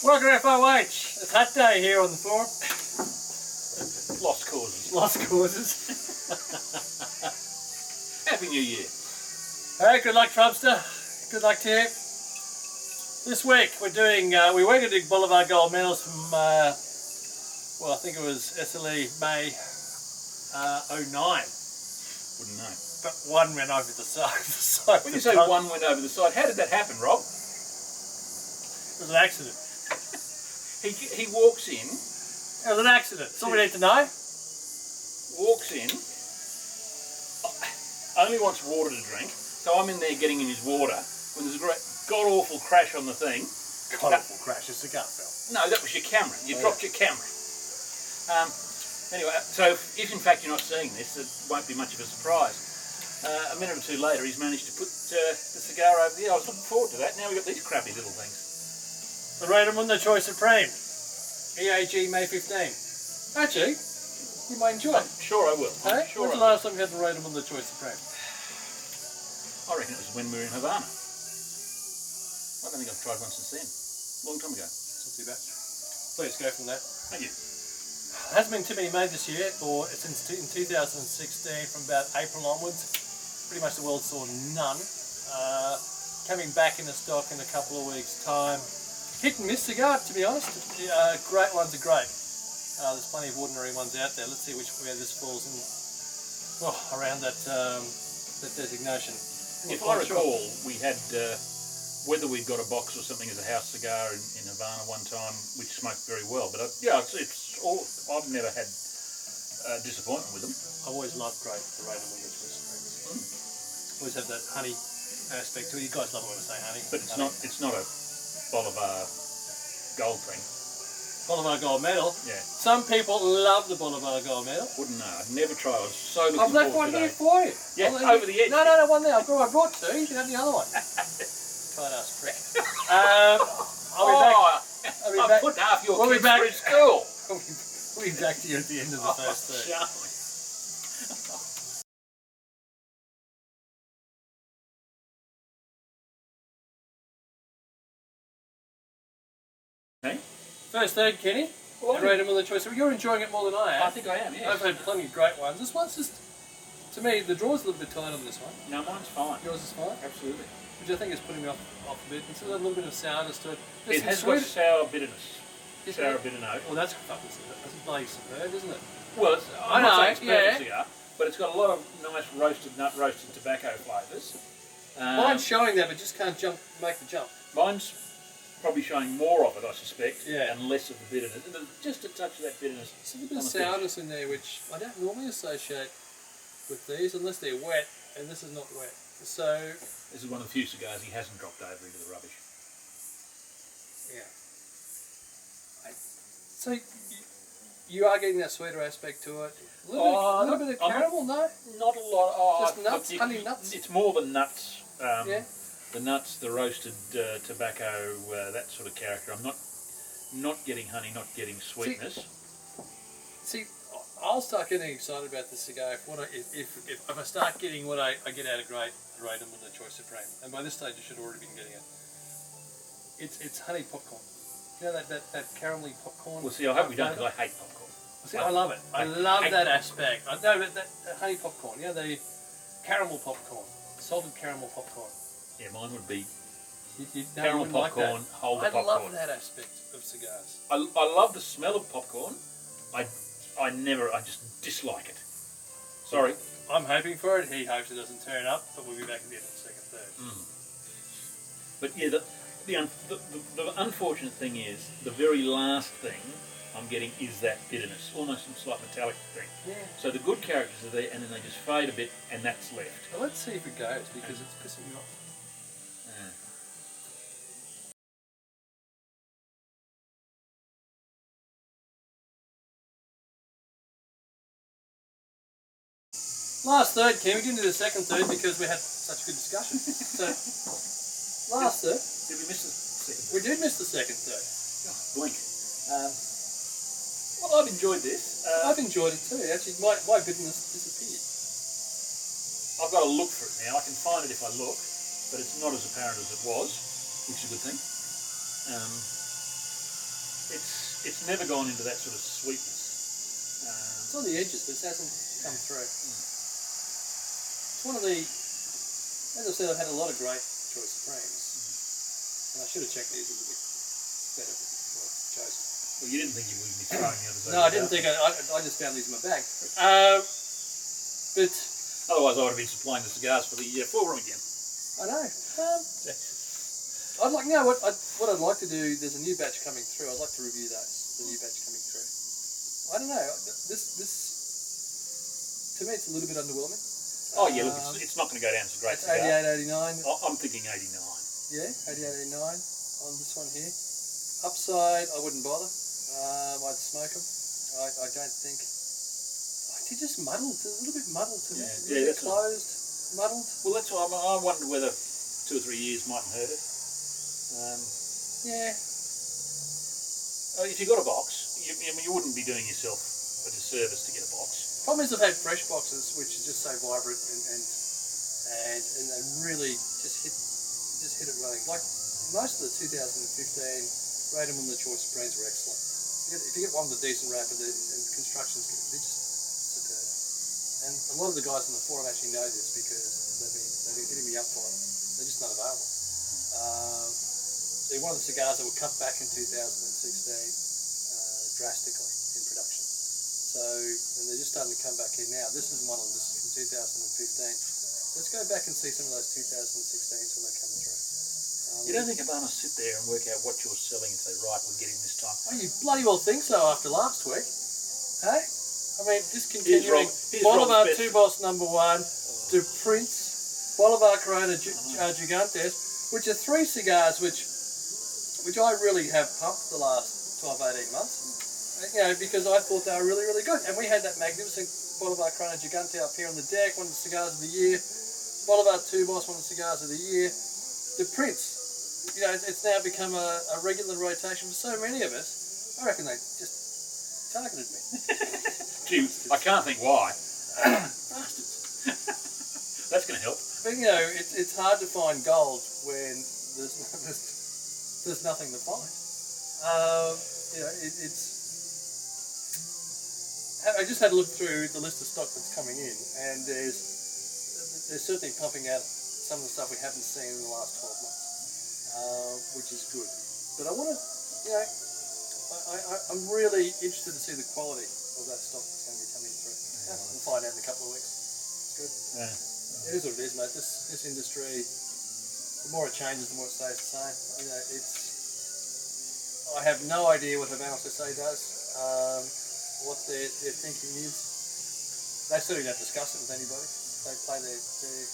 Welcome to FOH. It's hot day here on the floor. Lost causes. Lost causes. Happy New Year. Alright, good luck Trumpster. Good luck to you. This week we're doing, we were going to do Boulevard Gold medals from, well I think it was SLE May 09. Wouldn't know. But one went over the side. When you say one went over the side, how did that happen, Rob? It was an accident. He walks in. It was an accident. That's all we need to know. Walks in. Only wants water to drink. So I'm in there getting him his water. When there's a great god-awful crash on the thing. God-awful crash. A cigar fell. No, that was your camera. You dropped your camera. Anyway, so if in fact you're not seeing this, it won't be much of a surprise. A minute or two later, he's managed to put the cigar over there. I was looking forward to that. Now we've got these crappy little things. The Mundo Choix Supreme. EAG May 15. Actually, you might enjoy it. Sure I will. Hey? Sure When's the last time you had the Mundo Choix Supreme? I reckon it was when we were in Havana. I don't think I've tried one since then. Long time ago. Not too bad. Please go from there. Thank you. There hasn't been too many made this year, or since in 2016, from about April onwards. Pretty much the world saw none. Coming back into stock in a couple of weeks' time. Hit and miss cigar, to be honest. Great ones are great. There's plenty of ordinary ones out there. Let's see where this falls in. Well, around that that designation. If I recall, we had whether we'd got a box or something as a house cigar in Havana one time, which smoked very well. But yeah, it's all. I've never had disappointment with them. I've always loved the Mundo Choix Supreme. Always have that honey aspect to it. You guys love it when I say honey. But it's not a Bolivar Gold thing. Bolivar Gold medal. Yeah. Some people love the Bolivar Gold medal. Wouldn't know. I'd never try. I was so looking I've left forward one today. here for you. Yeah, over the edge. No, one there. I brought two. You can have the other one. Tight ass prick. I'll be back. I've put half your kids through school. We'll be back to you at the end of the first third. Hey? First third, Kenny. Mundo Choix. You're enjoying it more than I am. I think I am, yes. I've had plenty of great ones. This one's just, to me, the draw's a little bit tight on this one. No, mine's fine. Yours is fine? Absolutely. Which I think is putting me off a bit. It's got a little bit of sourness to it. It has got sour bitterness. Sour bitter note. Well, that's fucking bloody superb, isn't it? Well, I'm not saying it's perfect cigar, but it's got a lot of nice roasted tobacco flavours. Mine's showing that, but just can't make the jump. Mine's probably showing more of it, I suspect, yeah, and less of the bitterness. And just a touch of that bitterness. There's a bit of sourness in there, which I don't normally associate with these unless they're wet, and this is not wet. So this is one of the few cigars he hasn't dropped over into the rubbish. Yeah. So you are getting that sweeter aspect to it. A little bit of caramel, no? Not a lot. Just nuts, honey nuts. It's more the nuts. Yeah. The nuts, the roasted tobacco, that sort of character. I'm not getting honey, not getting sweetness. See, I'll start getting excited about this cigar if I start getting what I get out of Mundo Choix Supreme, and by this stage I should have already been getting it. It's honey popcorn. You know that caramelly popcorn. Well, see, I hope we don't, because I hate popcorn. See, I love it. I love that aspect. I know that honey popcorn. You know, the caramel popcorn, salted caramel popcorn. Yeah, mine would be caramel popcorn, like hold the popcorn. I love that aspect of cigars. I love the smell of popcorn. I just dislike it. Sorry. I'm hoping for it. He hopes it doesn't turn up, but we'll be back at the end of the second third. But yeah, the unfortunate thing is, the very last thing I'm getting is that bitterness, almost some slight metallic thing. Yeah. So the good characters are there, and then they just fade a bit, and that's left. Well, let's see if it goes, because it's pissing me off. Last third, Kim. We didn't do the second third because we had such good discussion. So, last third. Did we miss the second third? We did miss the second third. Oh, blink. Well, I've enjoyed this. I've enjoyed it too. Actually, my bitterness disappeared. I've got to look for it now. I can find it if I look, but it's not as apparent as it was, which is a good thing. it's never gone into that sort of sweetness. It's on the edges, but it hasn't come through. It's one of the, as I said, I've had a lot of great Choix Supremes, and I should have checked these a little bit better before I chose them. Well, you didn't think you would be throwing the others over. No, I didn't think. I just found these in my bag. But otherwise, I would have been supplying the cigars for the forum again. I know. I'd like, you know what I'd like to do. There's a new batch coming through. I'd like to review those. The new batch coming through. I don't know. This to me, it's a little bit underwhelming. Oh yeah, look, it's not going to go down as a great It's cigar. 88, 89. I'm thinking 89. Yeah, 88, 89 on this one here. Upside, I wouldn't bother. I'd smoke them. I don't think. They're just muddled. They're a little bit muddled to me. Yeah, that's closed, muddled. Well, that's why I wondered whether 2 or 3 years mightn't hurt it. Yeah. If you got a box, you wouldn't be doing yourself a disservice to get a box. Problem is, I've had fresh boxes which are just so vibrant and they really just hit it running. Like most of the 2015 Radom and the Choix Supremes were excellent. If you get one with a decent wrapper, and construction's good, they're just superb. And a lot of the guys on the forum actually know this because they've been hitting me up for them. They're just not available. They're one of the cigars that were cut back in 2016 drastically in production. So, and they're just starting to come back in now. This is one of them. This is from 2015. Let's go back and see some of those 2016s when they come through. You don't think Habana sit there and work out what you're selling and say, right, we'll get him this time? Oh, you bloody well think so after last week. Hey? I mean, discontinuing Bolivar 2 Boss #1, De Prince, Bolivar Corona Gigantes, which are 3 cigars which I really have pumped the last 12, 18 months. You know, because I thought they were really, really good. And we had that magnificent Bolivar Corona Gigante up here on the deck, one of the cigars of the year. Bolivar 2 Boss, one of the cigars of the year. The Prince, you know, it's now become a regular rotation for so many of us. I reckon they just targeted me. Gee, I can't think why. Bastards. That's going to help. But you know, it's hard to find gold when there's nothing to find. You know, I just had a look through the list of stock that's coming in, and they're certainly pumping out some of the stuff we haven't seen in the last 12 months, which is good. But I want to, you know, I'm really interested to see the quality of that stock that's going to be coming through. Yeah, we'll find out in a couple of weeks. It's good. Yeah. It is what it is, mate. This industry, the more it changes, the more it stays the same. You know, I have no idea what Habana SA does, what their thinking is. They certainly don't discuss it with anybody. They play their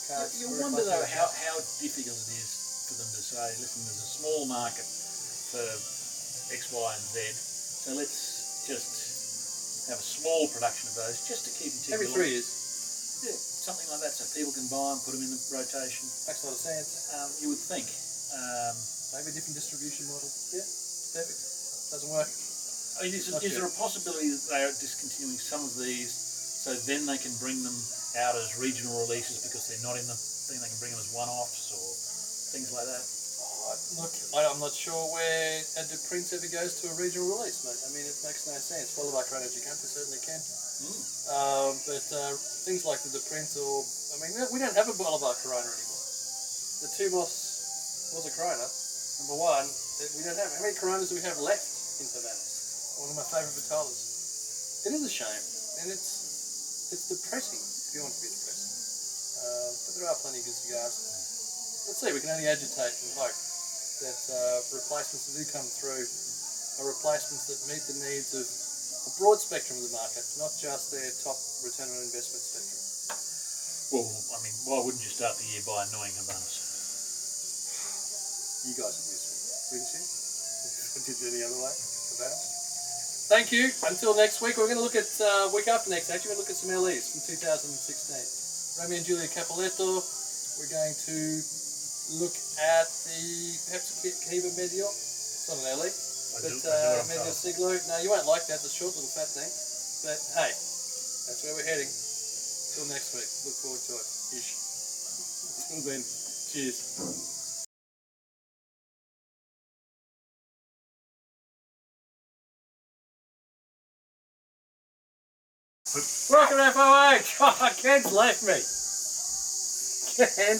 cards. You wonder though how difficult it is for them to say, listen, there's a small market for X, Y, and Z, so let's just have a small production of those just to keep them every 3 years. Yeah, something like that, so people can buy them, put them in the rotation. Makes a lot of sense. You would think. Maybe a different distribution model. Yeah, perfect. Doesn't work. I mean, is there a possibility that they are discontinuing some of these so then they can bring them out as regional releases because they're not in the thing, they can bring them as one-offs or things like that? Look, I'm not sure where De Prince ever goes to a regional release, mate. I mean, it makes no sense. Bolivar Corona Gigante certainly can. But things like the De Prince or, I mean, we don't have a Bolivar Corona anymore. The 2 Boss was a Corona, #1. We don't have. How many Coronas do we have left in Havana? One of my favourite Vitolas. It is a shame, and it's depressing, if you want to be depressing. But there are plenty of good cigars. Let's see, we can only agitate and hope that replacements that do come through are replacements that meet the needs of a broad spectrum of the market, not just their top return on investment spectrum. Well, I mean, why wouldn't you start the year by annoying Habanas? You guys would miss me, wouldn't you? If I did it any other way. Thank you. Until next week, we're going to look at, week after next actually, we're going to look at some LEs from 2016. Romeo and Julia Capoletto. We're going to look at the Pepsi Medio. It's not an LE, but Medio Siglo. No, you won't like that, the short little fat thing. But hey, that's where we're heading. Till next week. Look forward to it. Ish. Until then, cheers. Welcome to FOH! Oh, Ken's left me. Ken.